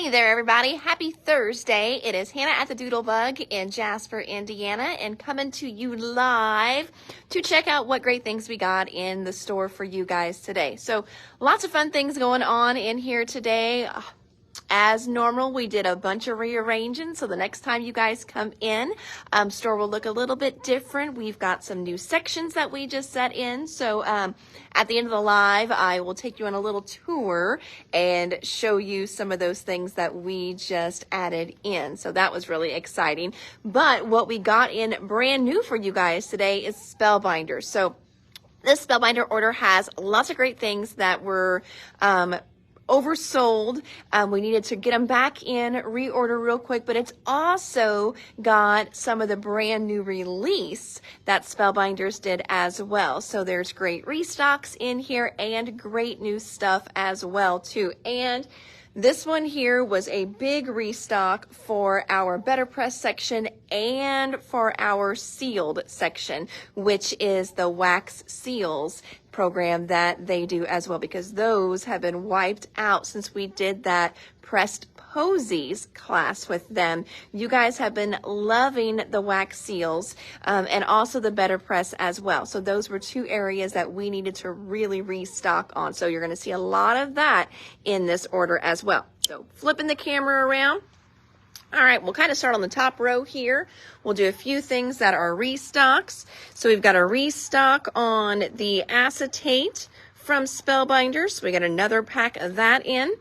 Hey there, everybody. Happy Thursday. It is Hannah at the Doodlebug in Jasper, Indiana, and coming to you live to check out what great things we got in the store for you guys today. So lots of fun things going on in here today. As normal, we did a bunch of rearranging, so the next time you guys come in, store will look a little bit different. We've got some new sections that we just set in, so at the end of the live, I will take you on a little tour and show you some of those things that we just added in. So that was really exciting. But what we got in brand new for you guys today is Spellbinders. So this Spellbinder order has lots of great things that were oversold. We needed to get them back in, reorder real quick, but it's also got some of the brand new release that Spellbinders did as well. So there's great restocks in here and great new stuff as well too. And this one here was a big restock for our Better Press section and for our sealed section, which is the wax seals program that they do as well, because those have been wiped out since we did that pressed posies class with them. You guys have been loving the wax seals and also the Better Press as well. So those were two areas that we needed to really restock on. So you're going to see a lot of that in this order as well. So flipping the camera around. All right, we'll kind of start on the top row here. We'll do a few things that are restocks. So we've got a restock on the acetate from Spellbinders. So we got another pack of that in.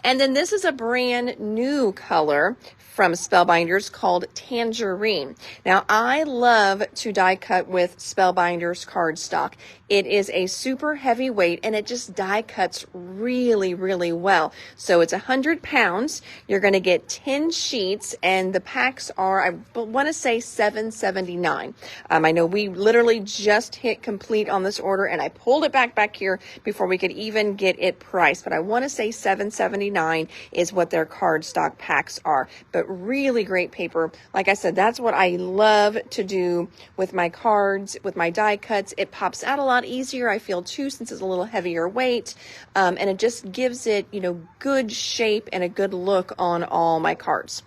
And then this is a brand new color from Spellbinders called Tangerine. Now, I love to die cut with Spellbinders cardstock. It is a super heavy weight and it just die cuts really, really well. So it's 100 pounds. You're going to get 10 sheets and the packs are, I want to say $7.79. I know we literally just hit complete on this order and I pulled it back here before we could even get it priced. But I want to say $7.79 is what their cardstock packs are. But really great paper. Like I said, that's what I love to do with my cards, with my die cuts. It pops out a lot easier, I feel too, since it's a little heavier weight, and it just gives it, you know, good shape and a good look on all my cards.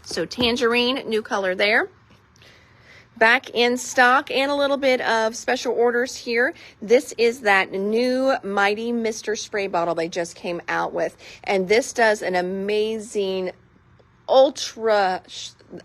So Tangerine, new color there. Back in stock and a little bit of special orders here. This is that new Mighty Mr. Spray bottle they just came out with, and this does an amazing ultra,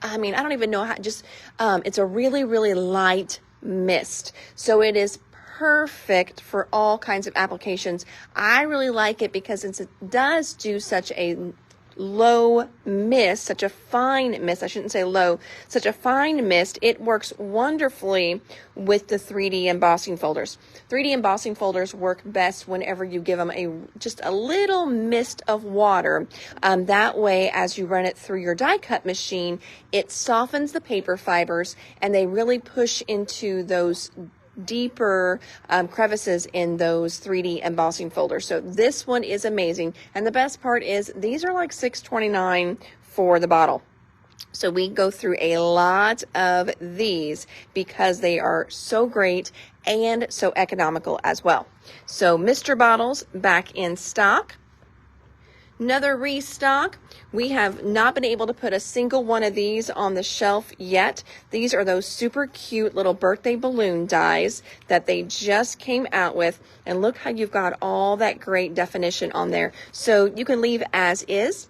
I mean, I don't even know how, just it's a really, really light mist. So it is perfect for all kinds of applications. I really like it because since it does do such a low mist, such a fine mist, I shouldn't say low, such a fine mist, it works wonderfully with the 3D embossing folders. 3D embossing folders work best whenever you give them just a little mist of water. That way, as you run it through your die cut machine, it softens the paper fibers and they really push into those deeper crevices in those 3D embossing folders. So this one is amazing. And the best part is these are like $6.29 for the bottle. So we go through a lot of these because they are so great and so economical as well. So Mr. Bottles back in stock. Another restock. We have not been able to put a single one of these on the shelf yet. These are those super cute little birthday balloon dies that they just came out with. And look how you've got all that great definition on there. So you can leave as is.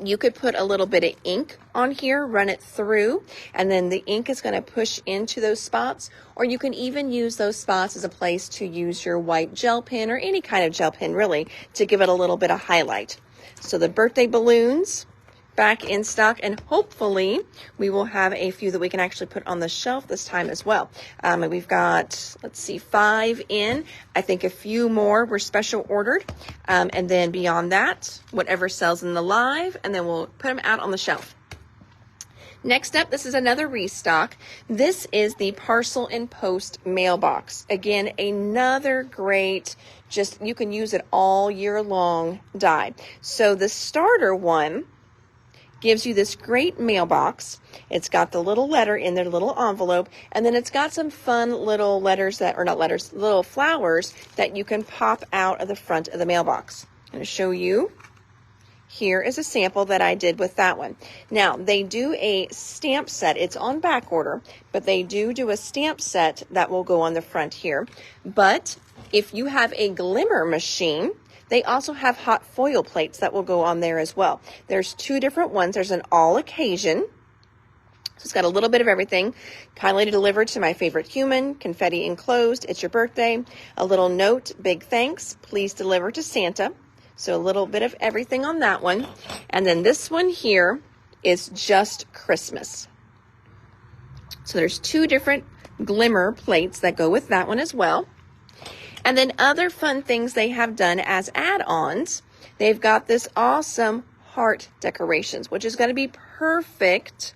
You could put a little bit of ink on here, run it through, and then the ink is going to push into those spots. Or you can even use those spots as a place to use your white gel pen or any kind of gel pen really to give it a little bit of highlight. So the birthday balloons back in stock, and hopefully we will have a few that we can actually put on the shelf this time as well. And we've got, let's see, 5 in. I think a few more were special ordered. And then beyond that, whatever sells in the live, and then we'll put them out on the shelf. Next up, this is another restock. This is the Parcel and Post mailbox. Again, another great, just you can use it all year long die. So the starter one gives you this great mailbox. It's got the little letter in there, the little envelope, and then it's got some fun little letters that, or not letters, little flowers that you can pop out of the front of the mailbox. I'm going to show you here is a sample that I did with that one. Now, they do a stamp set. It's on back order, but they do a stamp set that will go on the front here. But if you have a glimmer machine, they also have hot foil plates that will go on there as well. There's two different ones. There's an all occasion. So it's got a little bit of everything. Kindly delivered to my favorite human, confetti enclosed, it's your birthday. A little note, big thanks, please deliver to Santa. So a little bit of everything on that one. And then this one here is just Christmas. So there's two different glimmer plates that go with that one as well. And then other fun things they have done as add-ons, they've got this awesome heart decorations, which is going to be perfect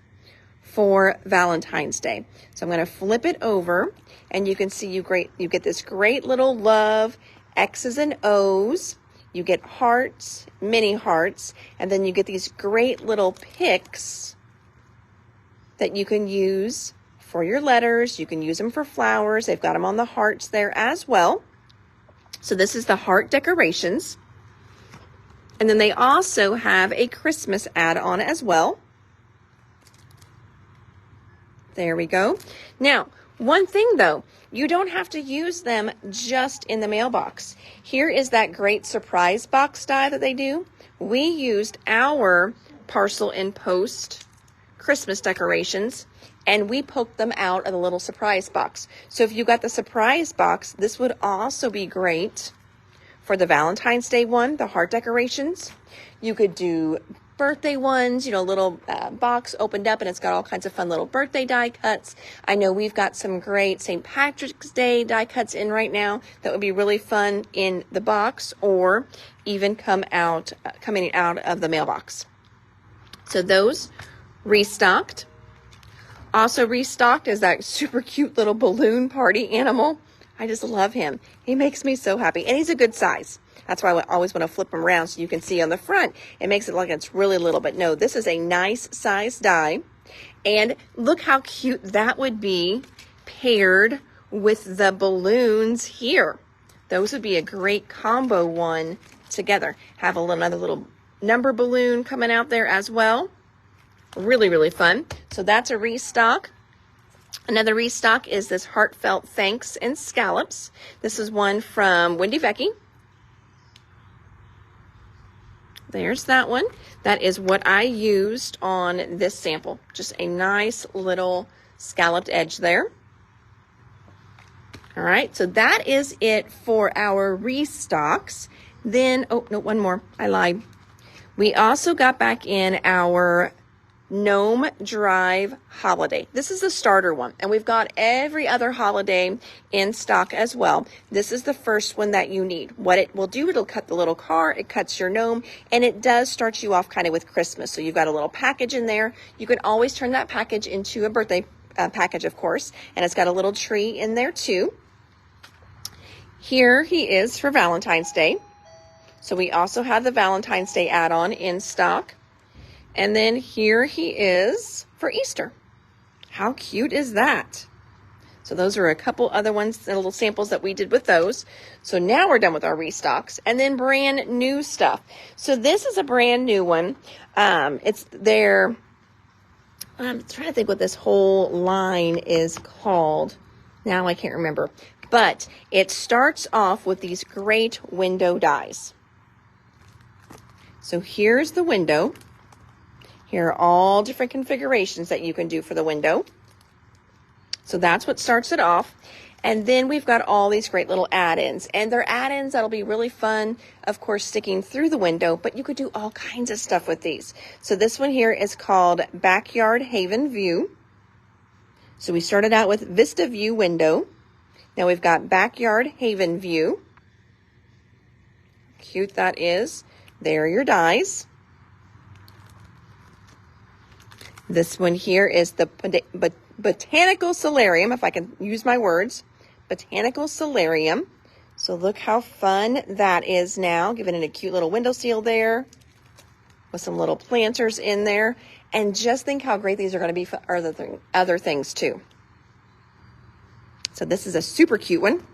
for Valentine's Day. So I'm going to flip it over and you can see you get this great little love, X's and O's. You get hearts, mini hearts, and then you get these great little picks that you can use for your letters. You can use them for flowers. They've got them on the hearts there as well. So this is the heart decorations. And then they also have a Christmas add-on as well. There we go. Now, one thing though, you don't have to use them just in the mailbox. Here is that great surprise box die that they do. We used our parcel and post Christmas decorations and we poked them out of the little surprise box. So if you got the surprise box, this would also be great for the Valentine's Day one, the heart decorations. You could do birthday ones, little box opened up and it's got all kinds of fun little birthday die cuts. I know we've got some great St. Patrick's Day die cuts in right now that would be really fun in the box or even coming out of the mailbox. So those restocked. Also restocked is that super cute little balloon party animal. I just love him. He makes me so happy and he's a good size. That's why I always want to flip them around so you can see on the front. It makes it like it's really little, but no, this is a nice size die. And look how cute that would be paired with the balloons here. Those would be a great combo one together. Have another little number balloon coming out there as well. Really, really fun. So that's a restock. Another restock is this Heartfelt Thanks and Scallops. This is one from Wendy Vecchi. There's that one. That is what I used on this sample. Just a nice little scalloped edge there. All right, so that is it for our restocks. Then, oh, no, one more. I lied. We also got back in our Gnome Drive Holiday. This is the starter one, and we've got every other holiday in stock as well. This is the first one that you need. What it will do, it'll cut the little car, it cuts your gnome, and it does start you off kind of with Christmas. So you've got a little package in there. You can always turn that package into a birthday package, of course, and it's got a little tree in there too. Here he is for Valentine's Day. So we also have the Valentine's Day add-on in stock. And then here he is for Easter. How cute is that? So those are a couple other ones, little samples that we did with those. So now we're done with our restocks and then brand new stuff. So this is a brand new one. It's their, I'm trying to think what this whole line is called. Now I can't remember. But it starts off with these great window dies. So here's the window. Here are all different configurations that you can do for the window. So that's what starts it off. And then we've got all these great little add-ins. And they're add-ins that'll be really fun, of course, sticking through the window. But you could do all kinds of stuff with these. So this one here is called Backyard Haven View. So we started out with Vista View window. Now we've got Backyard Haven View. Cute that is. There are your dies. This one here is the Botanical Solarium, if I can use my words. Botanical Solarium. So look how fun that is now. Giving it a cute little window seal there with some little planters in there. And just think how great these are going to be for other things too. So this is a super cute one.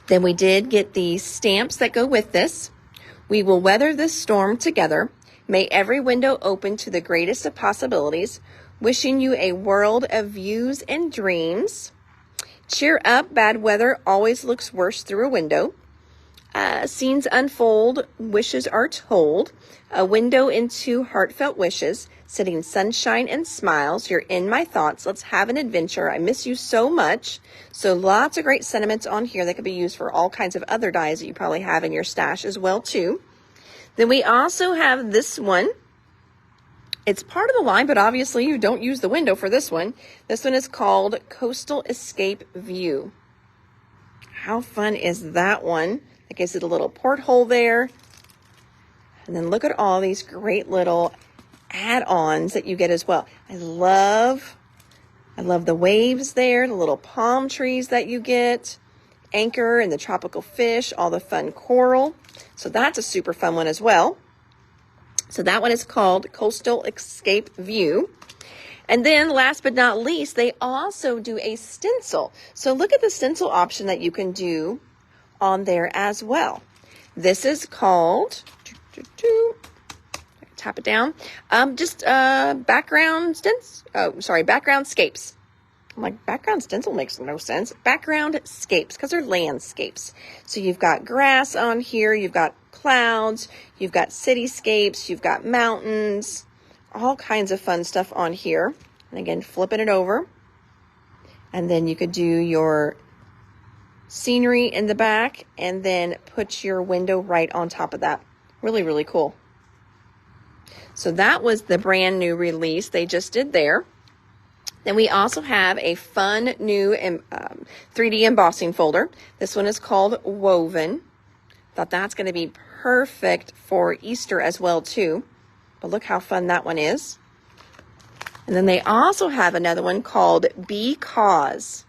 Then we did get the stamps that go with this. We will weather this storm together. May every window open to the greatest of possibilities. Wishing you a world of views and dreams. Cheer up, bad weather always looks worse through a window. Scenes unfold, wishes are told. A window into heartfelt wishes, sitting sunshine and smiles. You're in my thoughts. Let's have an adventure. I miss you so much. So lots of great sentiments on here that could be used for all kinds of other dies that you probably have in your stash as well too. Then we also have this one. It's part of the line, but obviously you don't use the window for this one. This one is called Coastal Escape View. How fun is that one? It gives it a little porthole there. And then look at all these great little add-ons that you get as well. I love the waves there, the little palm trees that you get, anchor and the tropical fish, all the fun coral. So that's a super fun one as well. So that one is called Coastal Escape View. And then last but not least, they also do a stencil. So look at the stencil option that you can do on there as well. This is called, tap it down, background scapes. I'm like, background stencil makes no sense. Background scapes, because they're landscapes. So you've got grass on here, you've got clouds, you've got cityscapes, you've got mountains, all kinds of fun stuff on here. And again, flipping it over. And then you could do your scenery in the back and then put your window right on top of that. Really, really cool. So that was the brand new release they just did there. Then we also have a fun new 3D embossing folder. This one is called Woven. Thought that's going to be perfect for Easter as well too. But look how fun that one is. And then they also have another one called Because.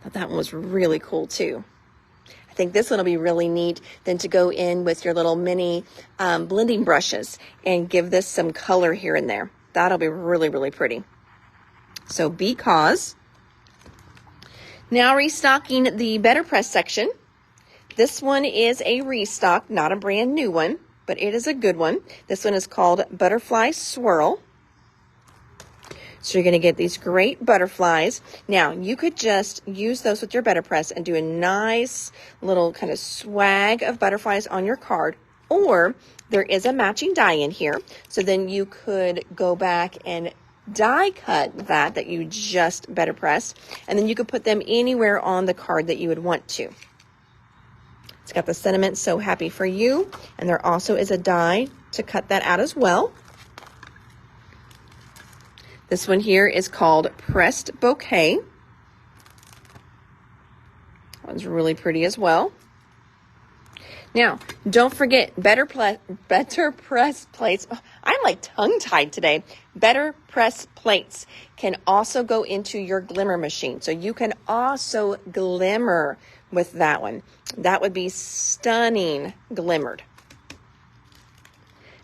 Thought that one was really cool too. I think this one will be really neat then to go in with your little mini blending brushes and give this some color here and there. That'll be really, really pretty. So Because. Now restocking the Better Press section. This one is a restock, not a brand new one, but it is a good one. This one is called Butterfly Swirl. So you're going to get these great butterflies. Now, you could just use those with your Better Press and do a nice little kind of swag of butterflies on your card. Or there is a matching die in here. So then you could go back and die cut that you just Better Press. And then you could put them anywhere on the card that you would want to. It's got the sentiment, so happy for you. And there also is a die to cut that out as well. This one here is called Pressed Bouquet. That one's really pretty as well. Now, don't forget Better Press plates. Oh, I'm like tongue-tied today. Better Press plates can also go into your glimmer machine. So you can also glimmer with that one. That would be stunning glimmered.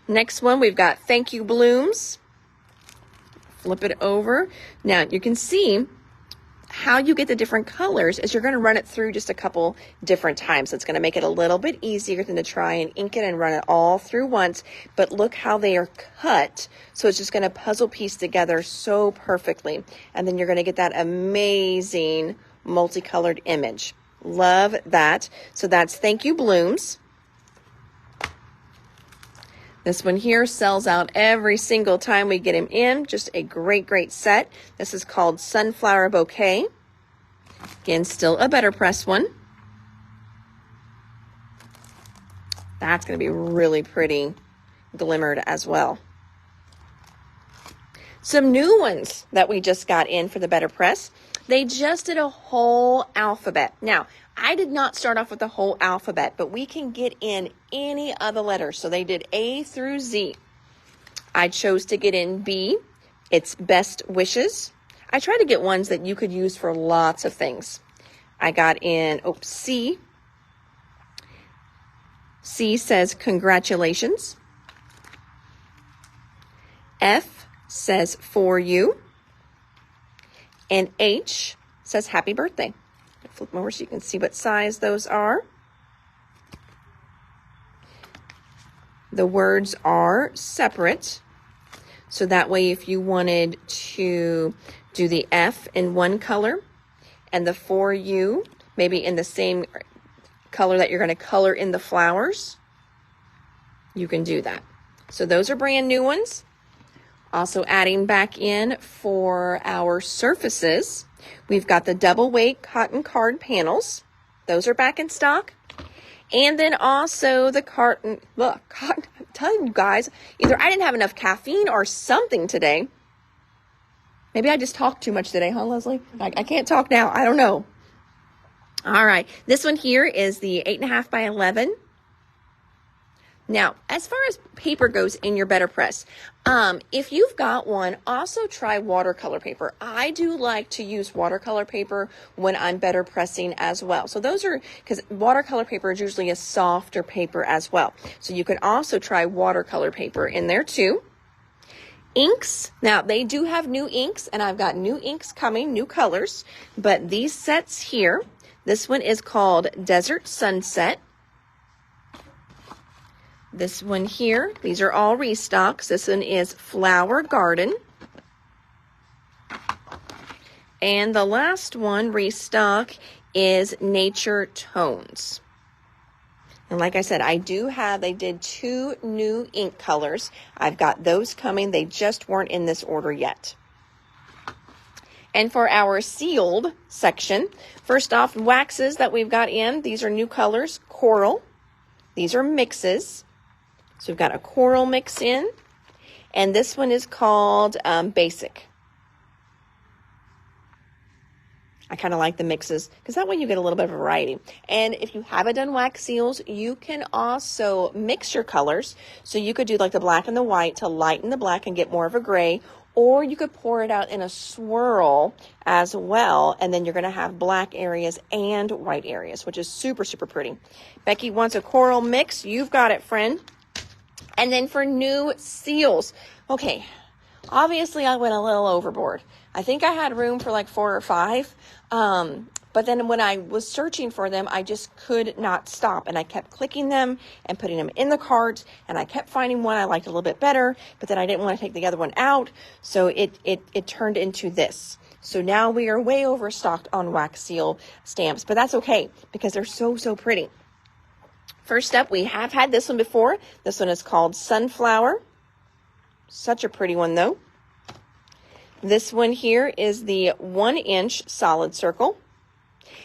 Next one, we've got Thank You Blooms. Flip it over. Now you can see how you get the different colors is you're going to run it through just a couple different times. It's going to make it a little bit easier than to try and ink it and run it all through once. But look how they are cut. So it's just going to puzzle piece together so perfectly. And then you're going to get that amazing multicolored image. Love that. So that's Thank You Blooms. This one here sells out every single time we get him in. Just a great, great set. This is called Sunflower Bouquet. Again, still a Better Press one. That's going to be really pretty glimmered as well. Some new ones that we just got in for the Better Press. They just did a whole alphabet. Now, I did not start off with the whole alphabet, but we can get in any of the letters. So they did A through Z. I chose to get in B. It's Best Wishes. I tried to get ones that you could use for lots of things. I got in C. C says Congratulations. F says For You. And H says Happy Birthday. Flip them over so you can see what size those are. the words are separate. So that way if you wanted to do the F in one color and the for you maybe in the same color that you're going to color in the flowers, you can do that. So those are brand new ones. Also adding back in for our surfaces, we've got the double weight cotton card panels. Those are back in stock. And then also the cotton, I'm telling you guys, either I didn't have enough caffeine or something today. Maybe I just talked too much today, huh, Leslie? I can't talk now. I don't know. All right. This one here is the 8.5 by 11. Now, as far as paper goes in your Better Press, if you've got one, also try watercolor paper. I do like to use watercolor paper when I'm better pressing as well. So those are, because watercolor paper is usually a softer paper as well. So you can also try watercolor paper in there too. Inks, now they do have new inks, and I've got new inks coming, new colors, but these sets here, this one is called Desert Sunset. This one here, these are all restocks. This one is Flower Garden. And the last one restock is Nature Tones. And like I said, they did 2 new ink colors. I've got those coming. They just weren't in this order yet. And for our sealed section, first off, waxes that we've got in, these are new colors, Coral. These are mixes. So we've got a coral mix in, and this one is called Basic. I kind of like the mixes because that way you get a little bit of variety. And if you haven't done wax seals, you can also mix your colors. So you could do like the black and the white to lighten the black and get more of a gray, or you could pour it out in a swirl as well, and then you're going to have black areas and white areas, which is super, super pretty. Becky wants a coral mix. You've got it, friend. And then for new seals, okay, obviously I went a little overboard. I think I had room for like 4 or 5, but then when I was searching for them, I just could not stop, and I kept clicking them and putting them in the cart, and I kept finding one I liked a little bit better, but then I didn't want to take the other one out, so it turned into this. So now we are way overstocked on wax seal stamps, but that's okay because they're so, so pretty. First up, we have had this one before. This one is called Sunflower. Such a pretty one, though. This one here is the 1-inch solid circle.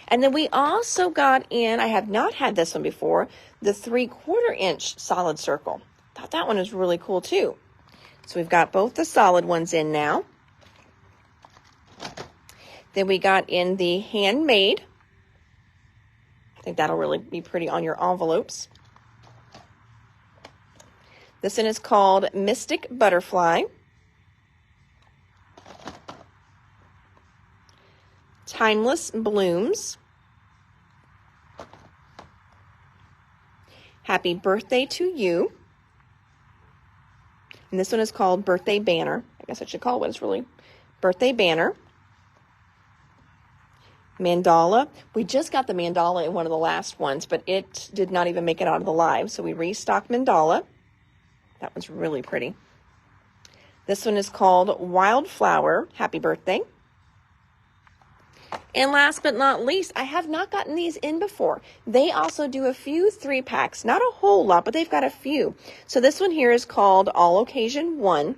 And then we also got in, I have not had this one before, the 3/4-inch solid circle. Thought that one was really cool, too. So we've got both the solid ones in now. Then we got in the handmade. I think that'll really be pretty on your envelopes. This one is called Mystic Butterfly. Timeless Blooms. Happy Birthday to You. And this one is called Birthday Banner. I guess I should call it what it's really. Birthday Banner. Mandala. We just got the mandala in one of the last ones, but it did not even make it out of the live. So we restocked mandala. That one's really pretty. This one is called Wildflower. Happy Birthday. And last but not least, I have not gotten these in before. They also do a few 3-packs. Not a whole lot, but they've got a few. So this one here is called All Occasion 1.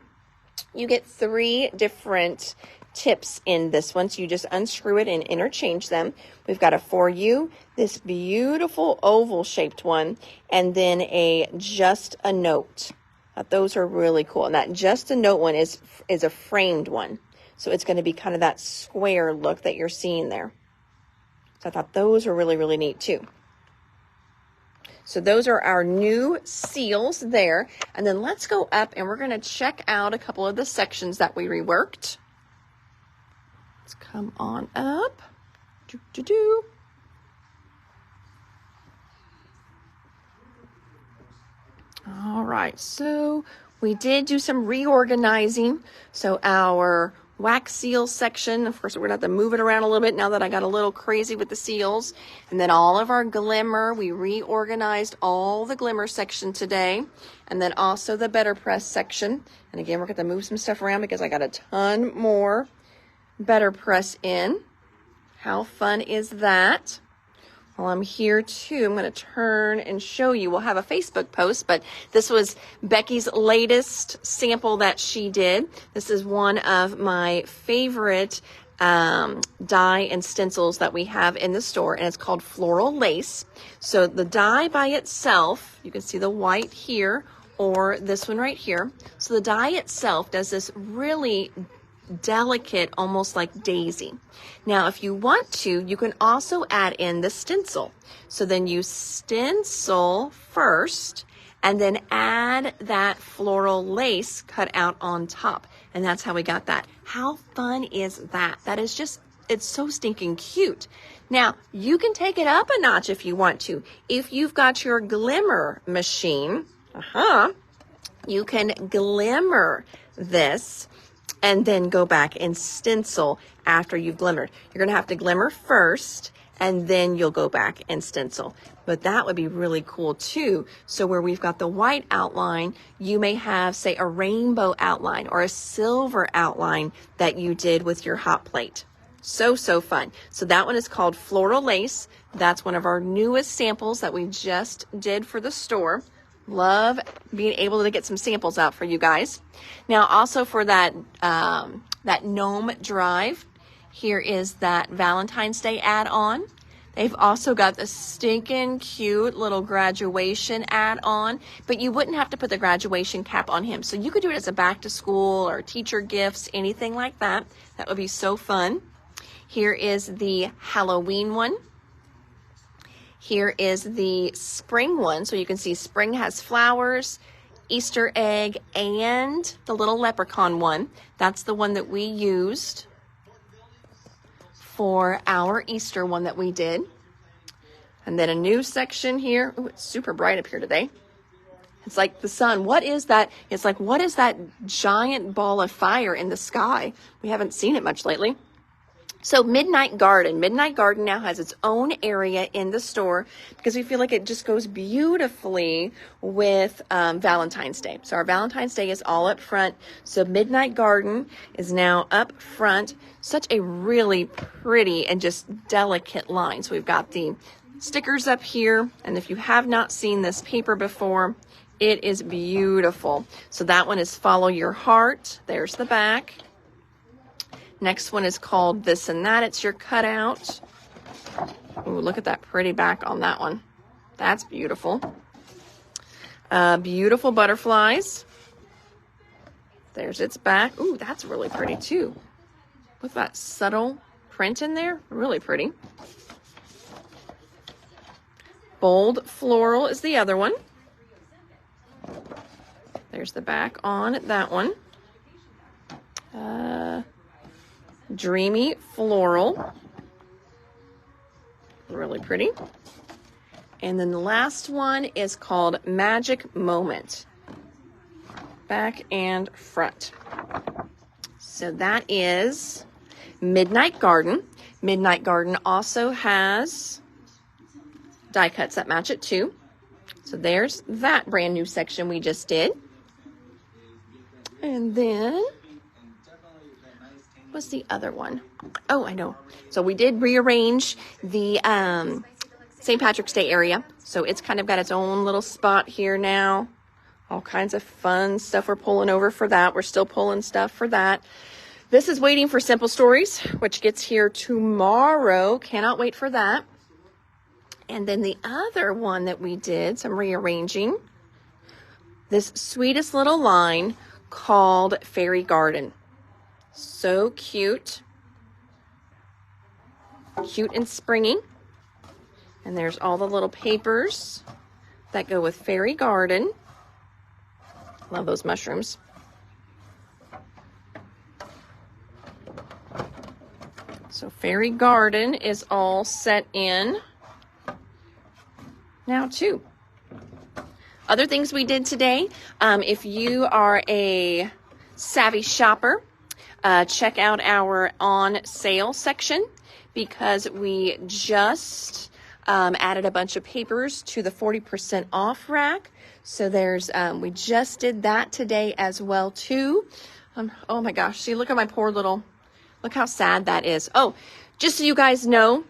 You get 3 different tips in this one, so you just unscrew it and interchange them. We've got a For You, this beautiful oval shaped one, and then a Just a Note. Those are really cool. And that Just a Note one is a framed one, so it's going to be kind of that square look that you're seeing there. So I thought those were really, really neat too. So those are our new seals there. And then let's go up and we're going to check out a couple of the sections that we reworked. Let's come on up. All right, so we did do some reorganizing. So our wax seal section. Of course, we're gonna have to move it around a little bit now that I got a little crazy with the seals. And then all of our glimmer, we reorganized all the glimmer section today. And then also the Better Press section. And again, we're gonna move some stuff around because I got a ton more Better Press in. How fun is that? Well, I'm here too. I'm going to turn and show you. We'll have a Facebook post, but this was Becky's latest sample that she did. This is one of my favorite die and stencils that we have in the store, and it's called Floral Lace. So the die by itself, you can see the white here or this one right here. So the die itself does this really delicate, almost like daisy. Now, if you want to, you can also add in the stencil. So then you stencil first and then add that floral lace cut out on top. And that's how we got that. How fun is that? That is just, it's so stinking cute. Now, you can take it up a notch if you want to. If you've got your glimmer machine, you can glimmer this and then go back and stencil after you've glimmered. You're gonna have to glimmer first, and then you'll go back and stencil. But that would be really cool too. So where we've got the white outline, you may have, say, a rainbow outline or a silver outline that you did with your hot plate. So fun. So that one is called Floral Lace. That's one of our newest samples that we just did for the store. Love being able to get some samples out for you guys. Now, also for that that gnome drive, here is that Valentine's Day add-on. They've also got the stinking cute little graduation add-on, but you wouldn't have to put the graduation cap on him. So you could do it as a back to school or teacher gifts, anything like that. That would be so fun. Here is the Halloween one. Here is the spring one. So you can see spring has flowers, Easter egg, and the little leprechaun one. That's the one that we used for our Easter one that we did. And then a new section here. Oh, it's super bright up here today. It's like the sun. What is that? It's like, what is that giant ball of fire in the sky? We haven't seen it much lately. So Midnight Garden. Midnight Garden now has its own area in the store because we feel like it just goes beautifully with Valentine's Day. So our Valentine's Day is all up front. So Midnight Garden is now up front. Such a really pretty and just delicate line. So we've got the stickers up here. And if you have not seen this paper before, it is beautiful. So that one is Follow Your Heart. There's the back. Next one is called This and That. It's your cutout. Ooh, look at that pretty back on that one. That's beautiful. Beautiful butterflies. There's its back. Ooh, that's really pretty too. With that subtle print in there. Really pretty. Bold Floral is the other one. There's the back on that one. Dreamy Floral. Really pretty. And then the last one is called Magic Moment. Back and front. So that is Midnight Garden. Midnight Garden also has die cuts that match it too. So there's that brand new section we just did. And then what's the other one? Oh, I know. So we did rearrange the St. Patrick's Day area. So it's kind of got its own little spot here now. All kinds of fun stuff we're pulling over for that. We're still pulling stuff for that. This is waiting for Simple Stories, which gets here tomorrow. Cannot wait for that. And then the other one that we did, some rearranging, this sweetest little line called Fairy Garden. So cute. Cute and springy. And there's all the little papers that go with Fairy Garden. Love those mushrooms. So Fairy Garden is all set in now too. Other things we did today, if you are a savvy shopper, check out our on sale section because we just added a bunch of papers to the 40% off rack. So there's, we just did that today as well too. Oh my gosh, see, look at my poor little, look how sad that is. Oh, just so you guys know,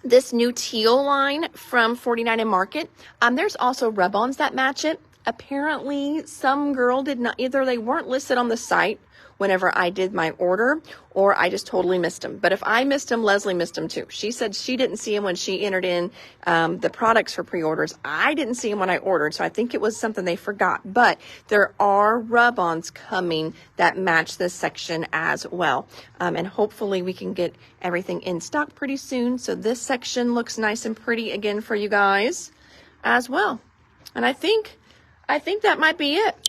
this new teal line from 49 and Market, there's also rub-ons that match it. Apparently, some girl did not, either they weren't listed on the site whenever I did my order, or I just totally missed them. But if I missed them, Leslie missed them too. She said she didn't see them when she entered in the products for pre-orders. I didn't see them when I ordered, so I think it was something they forgot. But there are rub-ons coming that match this section as well. And hopefully we can get everything in stock pretty soon. So this section looks nice and pretty again for you guys as well. And I think that might be it.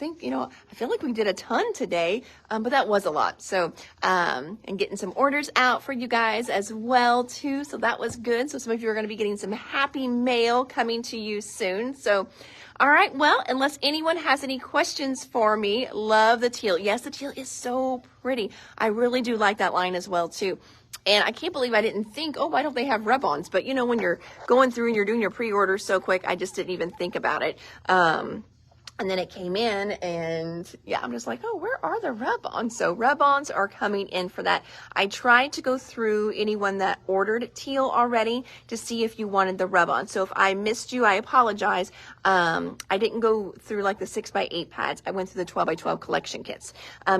I feel like we did a ton today, but that was a lot. So, and getting some orders out for you guys as well too. So that was good. So some of you are going to be getting some happy mail coming to you soon. So, all right. Well, unless anyone has any questions for me, love the teal. Yes, the teal is so pretty. I really do like that line as well too. And I can't believe I didn't think, oh, why don't they have rub-ons? But when you're going through and you're doing your pre-order so quick, I just didn't even think about it. And then it came in and yeah, I'm just like, oh, where are the rub-ons? So rub-ons are coming in for that. I tried to go through anyone that ordered teal already to see if you wanted the rub-on. So if I missed you, I apologize. I didn't go through like the 6x8 pads. I went through the 12x12 collection kits.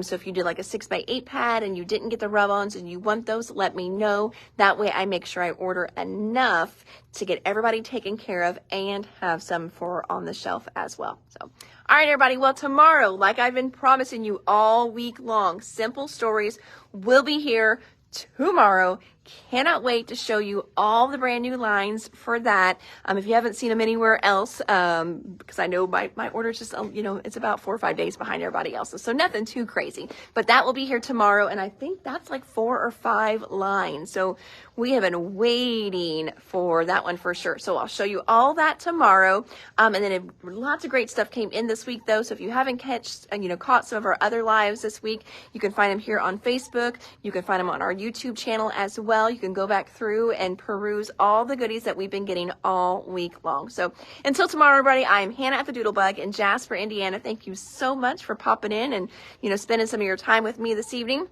So if you did like a 6x8 pad and you didn't get the rub-ons and you want those, let me know. That way I make sure I order enough to get everybody taken care of and have some for on the shelf as well. So, all right, everybody. Well, tomorrow, like I've been promising you all week long, Simple Stories will be here tomorrow. Cannot wait to show you all the brand new lines for that. If you haven't seen them anywhere else, because I know my order's just, it's about 4 or 5 days behind everybody else's. So nothing too crazy, but that will be here tomorrow. And I think that's like 4 or 5 lines. So we have been waiting for that one for sure. So I'll show you all that tomorrow. And then lots of great stuff came in this week though. So if you haven't caught some of our other lives this week, you can find them here on Facebook. You can find them on our YouTube channel as well. You can go back through and peruse all the goodies that we've been getting all week long. So until tomorrow, everybody, I am Hannah at the Doodlebug in Jasper, Indiana. Thank you so much for popping in and, spending some of your time with me this evening.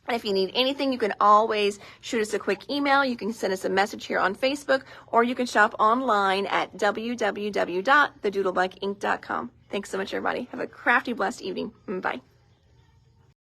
And if you need anything, you can always shoot us a quick email. You can send us a message here on Facebook, or you can shop online at www.thedoodlebuginc.com. Thanks so much, everybody. Have a crafty, blessed evening. Bye.